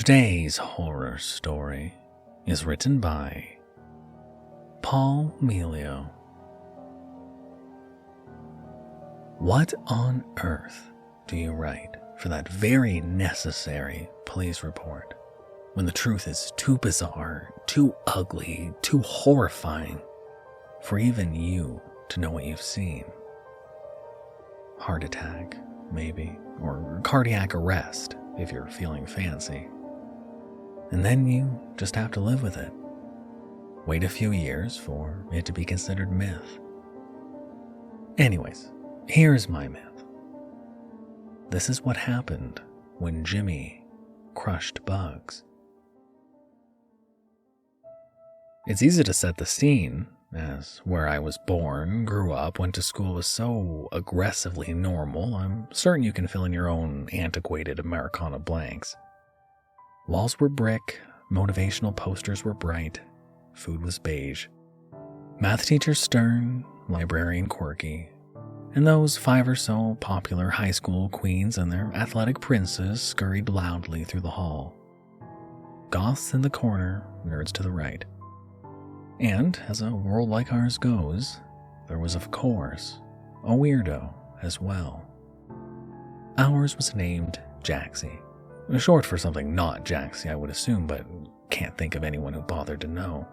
Today's horror story is written by Paul Melio. What on earth do you write for that very necessary police report when the truth is too bizarre, too ugly, too horrifying for even you to know what you've seen? Heart attack, maybe, or cardiac arrest if you're feeling fancy. And then you just have to live with it. Wait a few years for it to be considered myth. Anyways, here's my myth. This is what happened when Jimmy crushed bugs. It's easy to set the scene, as where I was born, grew up, went to school was so aggressively normal, I'm certain you can fill in your own antiquated Americana blanks. Walls were brick, motivational posters were bright, food was beige. Math teacher stern, librarian quirky, and those 5 or so popular high school queens and their athletic princes scurried loudly through the hall. Goths in the corner, nerds to the right. And, as a world like ours goes, there was of course a weirdo as well. Ours was named Jaxie. Short for something not Jaxie, I would assume, but can't think of anyone who bothered to know.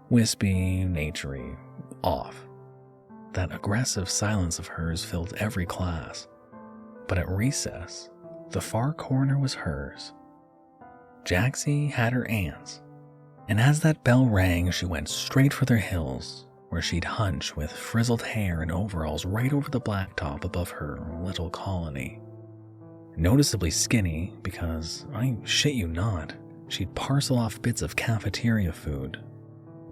Wispy, naturey, off. That aggressive silence of hers filled every class. But at recess, the far corner was hers. Jaxie had her aunts, and as that bell rang, she went straight for their hills, where she'd hunch with frizzled hair and overalls right over the blacktop above her little colony. Noticeably skinny because, I shit you not, she'd parcel off bits of cafeteria food.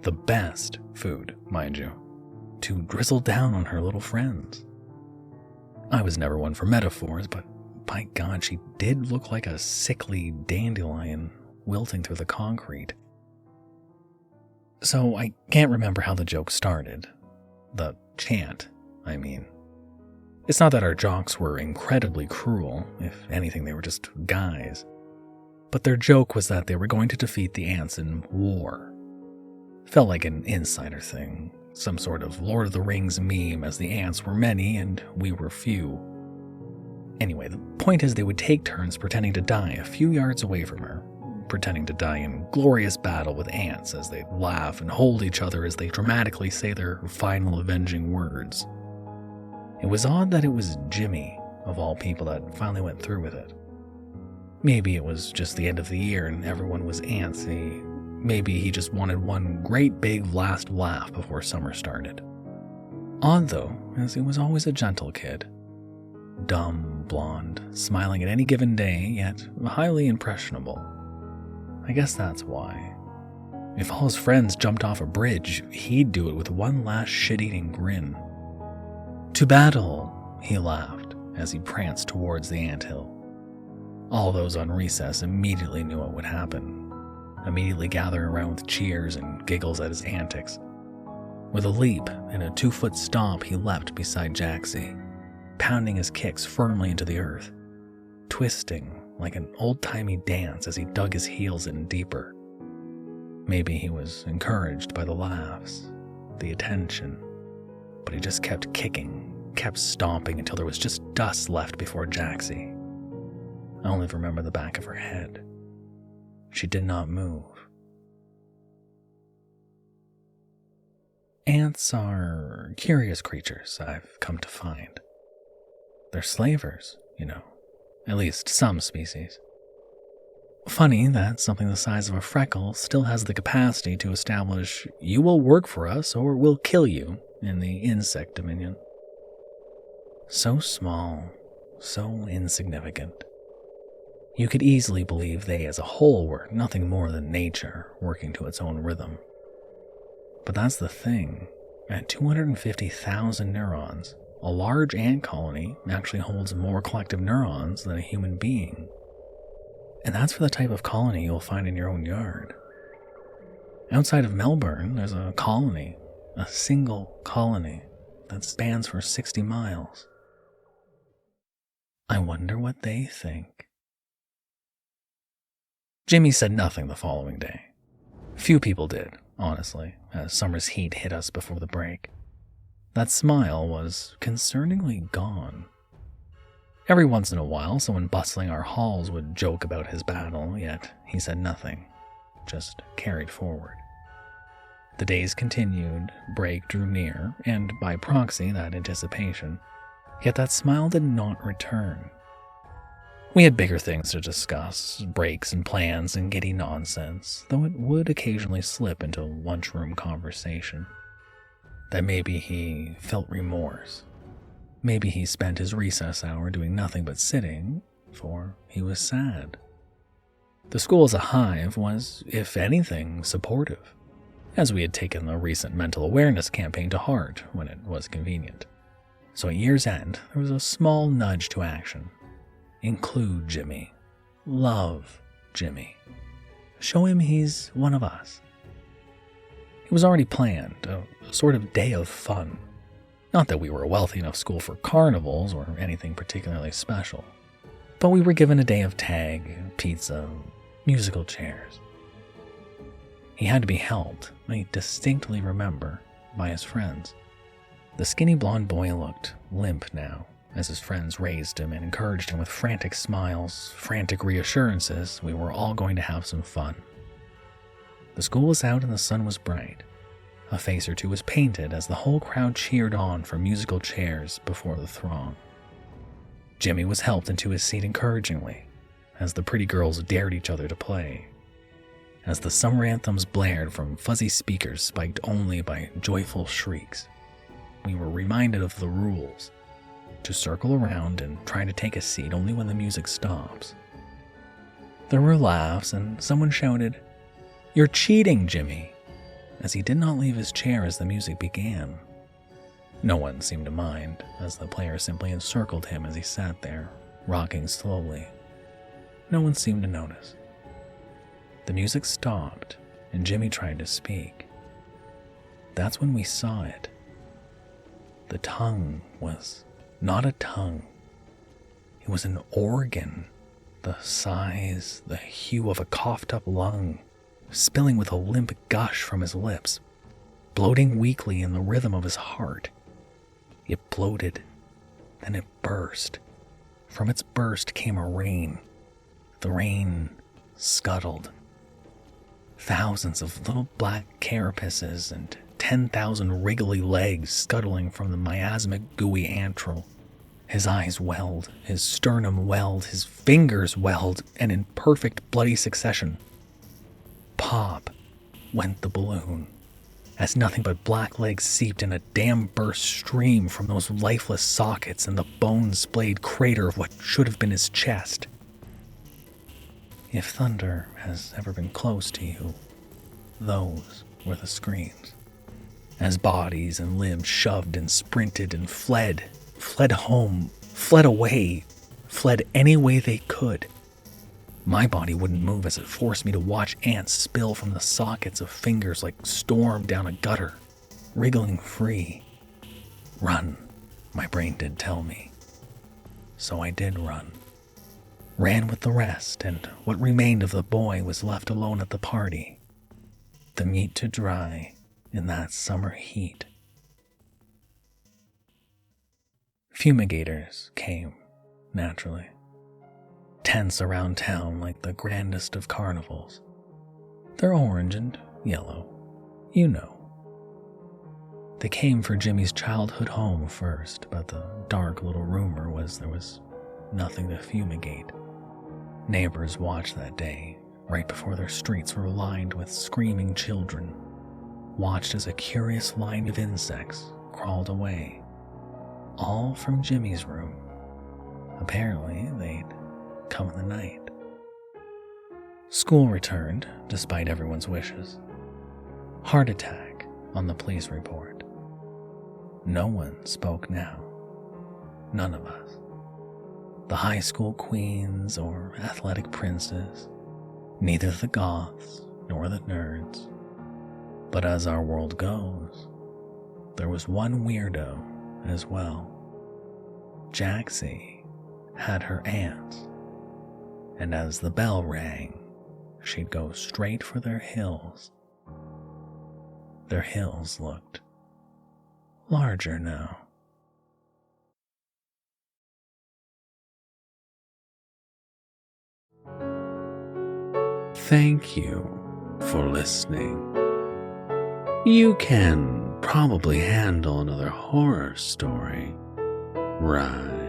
The best food, mind you, to drizzle down on her little friends. I was never one for metaphors, but by God, she did look like a sickly dandelion wilting through the concrete. So I can't remember how the joke started. The chant, I mean. It's not that our jocks were incredibly cruel, if anything they were just guys. But their joke was that they were going to defeat the ants in war. Felt like an insider thing, some sort of Lord of the Rings meme as the ants were many and we were few. Anyway, the point is they would take turns pretending to die a few yards away from her, pretending to die in glorious battle with ants as they laugh and hold each other as they dramatically say their final avenging words. It was odd that it was Jimmy, of all people, that finally went through with it. Maybe it was just the end of the year and everyone was antsy. Maybe he just wanted one great big last laugh before summer started. Odd though, as he was always a gentle kid. Dumb, blonde, smiling at any given day, yet highly impressionable. I guess that's why. If all his friends jumped off a bridge, he'd do it with one last shit-eating grin. To battle, he laughed as he pranced towards the anthill. All those on recess immediately knew what would happen, immediately gathering around with cheers and giggles at his antics. With a leap and a 2-foot stomp, he leapt beside Jaxie, pounding his kicks firmly into the earth, twisting like an old-timey dance as he dug his heels in deeper. Maybe he was encouraged by the laughs, the attention, but he just kept kicking, kept stomping until there was just dust left before Jaxie. I only remember the back of her head. She did not move. Ants are curious creatures, I've come to find. They're slavers, you know, at least some species. Funny that something the size of a freckle still has the capacity to establish, you will work for us or we'll kill you, in the insect dominion. So small, so insignificant. You could easily believe they as a whole were nothing more than nature working to its own rhythm. But that's the thing. At 250,000 neurons, a large ant colony actually holds more collective neurons than a human being. And that's for the type of colony you'll find in your own yard. Outside of Melbourne, there's a colony, a single colony, that spans for 60 miles. I wonder what they think. Jimmy said nothing the following day. Few people did, honestly, as summer's heat hit us before the break. That smile was concerningly gone. Every once in a while, someone bustling our halls would joke about his battle, yet he said nothing, just carried forward. The days continued, break drew near, and by proxy that anticipation, yet that smile did not return. We had bigger things to discuss, breaks and plans and giddy nonsense, though it would occasionally slip into lunchroom conversation. That maybe he felt remorse. Maybe he spent his recess hour doing nothing but sitting, for he was sad. The school as a hive was, if anything, supportive, as we had taken the recent mental awareness campaign to heart when it was convenient. So at year's end, there was a small nudge to action. Include Jimmy. Love Jimmy. Show him he's one of us. It was already planned, a sort of day of fun. Not that we were a wealthy enough school for carnivals or anything particularly special, but we were given a day of tag, pizza, musical chairs. He had to be helped, I distinctly remember, by his friends. The skinny blonde boy looked limp now, as his friends raised him and encouraged him with frantic smiles, frantic reassurances we were all going to have some fun. The school was out and the sun was bright. A face or two was painted as the whole crowd cheered on for musical chairs before the throng. Jimmy was helped into his seat encouragingly, as the pretty girls dared each other to play. As the summer anthems blared from fuzzy speakers spiked only by joyful shrieks, we were reminded of the rules, to circle around and try to take a seat only when the music stops. There were laughs and someone shouted, "You're cheating, Jimmy," as he did not leave his chair as the music began. No one seemed to mind, as the player simply encircled him as he sat there, rocking slowly. No one seemed to notice. The music stopped, and Jimmy tried to speak. That's when we saw it. The tongue was not a tongue. It was an organ, the size, the hue of a coughed-up lung, spilling with a limp gush from his lips, bloating weakly in the rhythm of his heart. It bloated, then it burst. From its burst came a rain. The rain scuttled. Thousands of little black carapaces and 10,000 wriggly legs scuttling from the miasmic gooey antral. His eyes welled, his sternum welled, his fingers welled, and in perfect bloody succession, pop went the balloon, as nothing but black legs seeped in a dam-burst stream from those lifeless sockets and the bone-splayed crater of what should have been his chest. If thunder has ever been close to you, those were the screams. As bodies and limbs shoved and sprinted and fled home, fled away, fled any way they could. My body wouldn't move as it forced me to watch ants spill from the sockets of fingers like storm down a gutter, wriggling free. Run, my brain did tell me. So I did run. Ran with the rest, and what remained of the boy was left alone at the party. The meat to dry in that summer heat. Fumigators came, naturally. Tents around town like the grandest of carnivals. They're orange and yellow, you know. They came for Jimmy's childhood home first, but the dark little rumor was there was nothing to fumigate. Neighbors watched that day, right before their streets were lined with screaming children, watched as a curious line of insects crawled away, all from Jimmy's room. Apparently, they'd come in the night. School returned, despite everyone's wishes. Heart attack on the police report. No one spoke now. None of us. The high school queens or athletic princes, neither the goths nor the nerds. But as our world goes, there was one weirdo as well. Jaxie had her aunts, and as the bell rang, she'd go straight for their hills. Their hills looked larger now. Thank you for listening. You can probably handle another horror story, right?